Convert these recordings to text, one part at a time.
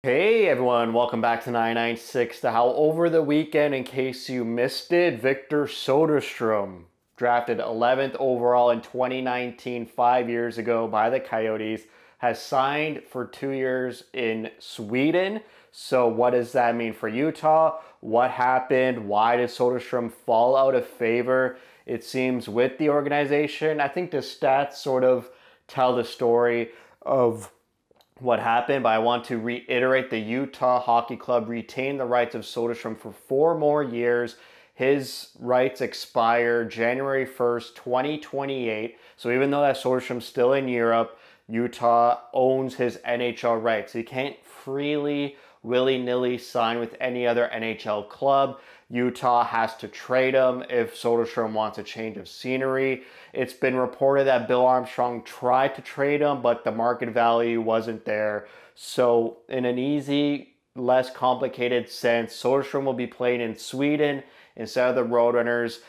Hey everyone, welcome back to 996 The Howl. Over the weekend, in case you missed it, Victor Soderstrom, drafted 11th overall in 2019, 5 years ago by the Coyotes, has signed for 2 years in Sweden. So what does that mean for Utah? What happened? Why did Soderstrom fall out of favor? It seems with the organization. I think the stats sort of tell the story of what happened, but I want to reiterate the Utah Hockey Club retained the rights of Soderstrom for 4 more years. His rights expire January 1st, 2028. So even though that Soderstrom's still in Europe, Utah owns his NHL rights. He can't freely, willy-nilly sign with any other NHL club. Utah has to trade him if Soderstrom wants a change of scenery. It's been reported that Bill Armstrong tried to trade him, but the market value wasn't there. So in an easy, less complicated sense, Soderstrom will be playing in Sweden instead of the Roadrunners.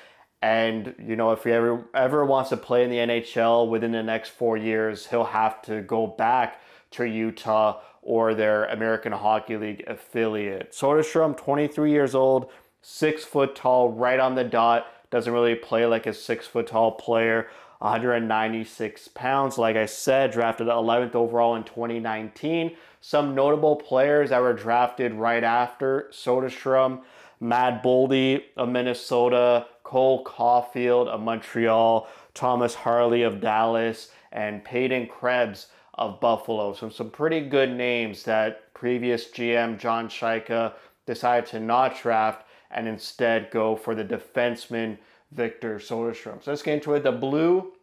And, if he ever wants to play in the NHL within the next 4 years, he'll have to go back to Utah or their American Hockey League affiliate. Soderstrom, 23 years old, 6 foot tall, right on the dot. Doesn't really play like a 6 foot tall player. 196 pounds. Like I said, drafted 11th overall in 2019. Some notable players that were drafted right after Soderstrom: Matt Boldy of Minnesota, Cole Caulfield of Montreal, Thomas Harley of Dallas, and Peyton Krebs of Buffalo. So some pretty good names that previous GM John Shaika decided to not draft and instead go for the defenseman Victor Soderstrom. So let's get into it. The blue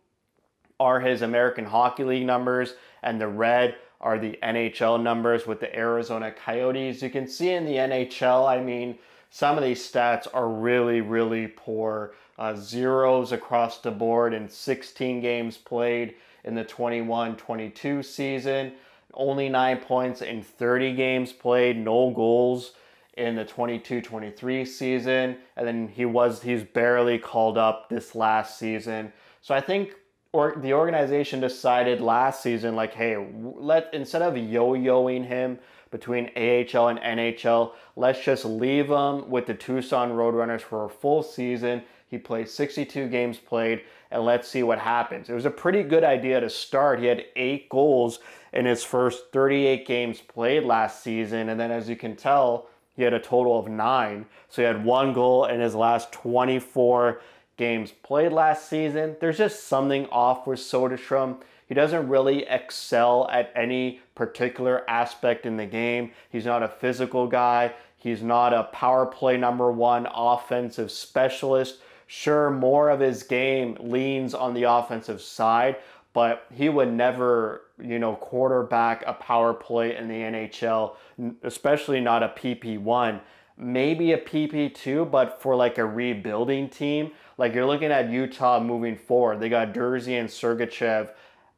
are his American Hockey League numbers, and the red are the NHL numbers with the Arizona Coyotes. You can see in the NHL, some of these stats are really, really poor. Zeros across the board in 16 games played in the 21-22 season. Only 9 points in 30 games played. No goals in the 22-23 season. And then he's barely called up this last season. So I think the organization decided last season, hey, instead of yo-yoing him between AHL and NHL, let's just leave him with the Tucson Roadrunners for a full season. He played 62 games played, and let's see what happens. It was a pretty good idea to start. He had 8 goals in his first 38 games played last season, and then as you can tell, he had a total of 9. So he had 1 goal in his last 24 games played last season. There's just something off with Soderstrom. He doesn't really excel at any particular aspect in the game. He's not a physical guy. He's not a power play #1 offensive specialist. Sure, more of his game leans on the offensive side, but he would never, quarterback a power play in the NHL, especially not a PP1. Maybe a PP2, but for a rebuilding team. You're looking at Utah moving forward. They got Dursey and Sergachev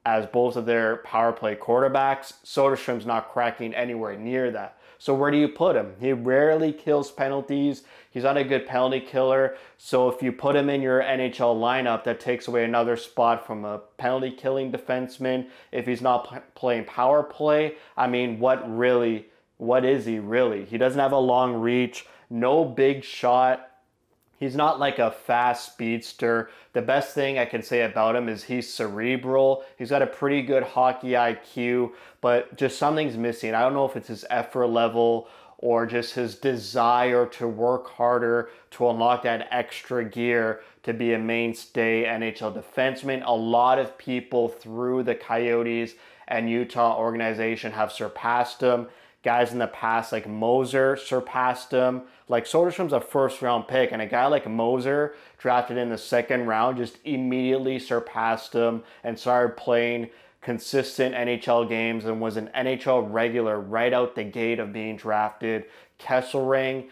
as both of their power play quarterbacks. Soderstrom's not cracking anywhere near that. So where do you put him? He rarely kills penalties. He's not a good penalty killer. So if you put him in your NHL lineup, that takes away another spot from a penalty killing defenseman. If he's not playing power play, what is he really? He doesn't have a long reach, no big shot. He's not like a fast speedster. The best thing I can say about him is he's cerebral. He's got a pretty good hockey IQ, but just something's missing. I don't know if it's his effort level or just his desire to work harder to unlock that extra gear to be a mainstay NHL defenseman. A lot of people through the Coyotes and Utah organization have surpassed him. Guys in the past like Moser surpassed him. Soderstrom's a first-round pick, and a guy like Moser, drafted in the second round, just immediately surpassed him and started playing consistent NHL games and was an NHL regular right out the gate of being drafted. Kesselring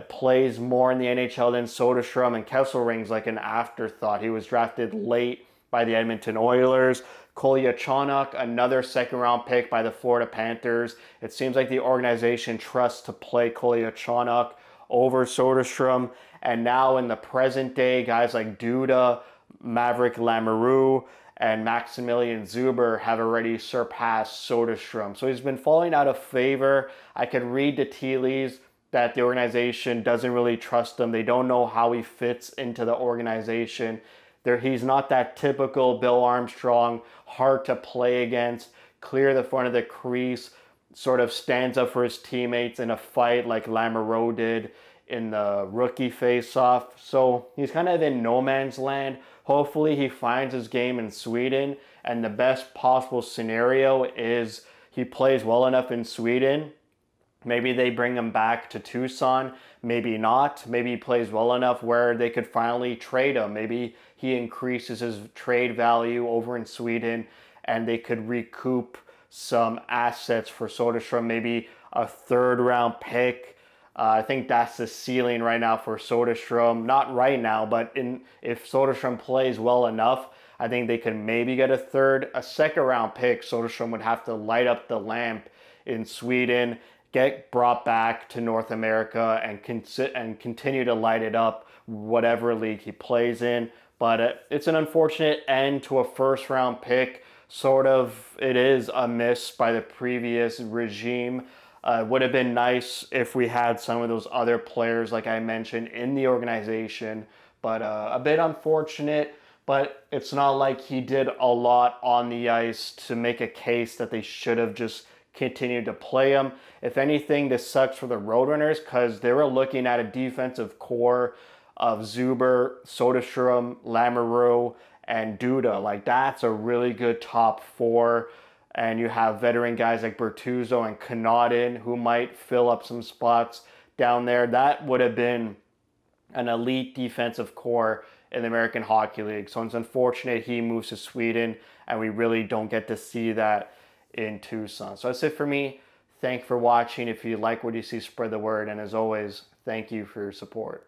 plays more in the NHL than Soderstrom, and Kesselring's like an afterthought. He was drafted late by the Edmonton Oilers. Kolyachonok, another second-round pick by the Florida Panthers. It seems like the organization trusts to play Kolyachonok over Soderstrom. And now in the present day, guys like Duda, Maverick Lamoureux, and Maximilian Zuber have already surpassed Soderstrom. So he's been falling out of favor. I could read the tea leaves that the organization doesn't really trust him. They don't know how he fits into the organization. He's not that typical Bill Armstrong, hard to play against, clear the front of the crease, sort of stands up for his teammates in a fight like Lamoureux did in the rookie face-off. So he's kind of in no man's land. Hopefully he finds his game in Sweden, and the best possible scenario is he plays well enough in Sweden. Maybe they bring him back to Tucson, maybe not. Maybe he plays well enough where they could finally trade him. Maybe he increases his trade value over in Sweden and they could recoup some assets for Soderstrom, maybe a third-round pick. I think that's the ceiling right now for Soderstrom. Not right now, but if Soderstrom plays well enough, I think they could maybe get a second-round pick. Soderstrom would have to light up the lamp in Sweden, get brought back to North America, and continue to light it up whatever league he plays in. But it's an unfortunate end to a first-round pick. Sort of, it is a miss by the previous regime. It would have been nice if we had some of those other players, like I mentioned, in the organization. But a bit unfortunate. But it's not like he did a lot on the ice to make a case that they should have just continued to play him. If anything, this sucks for the Roadrunners because they were looking at a defensive core of Zuber, Soderstrom, Lamoureux, and Duda. Like, that's a really good top four. And you have veteran guys like Bertuzzo and Connaughton who might fill up some spots down there. That would have been an elite defensive core in the American Hockey League. So it's unfortunate he moves to Sweden and we really don't get to see that in Tucson. So that's it for me. Thank you for watching. If you like what you see, spread the word. And as always, thank you for your support.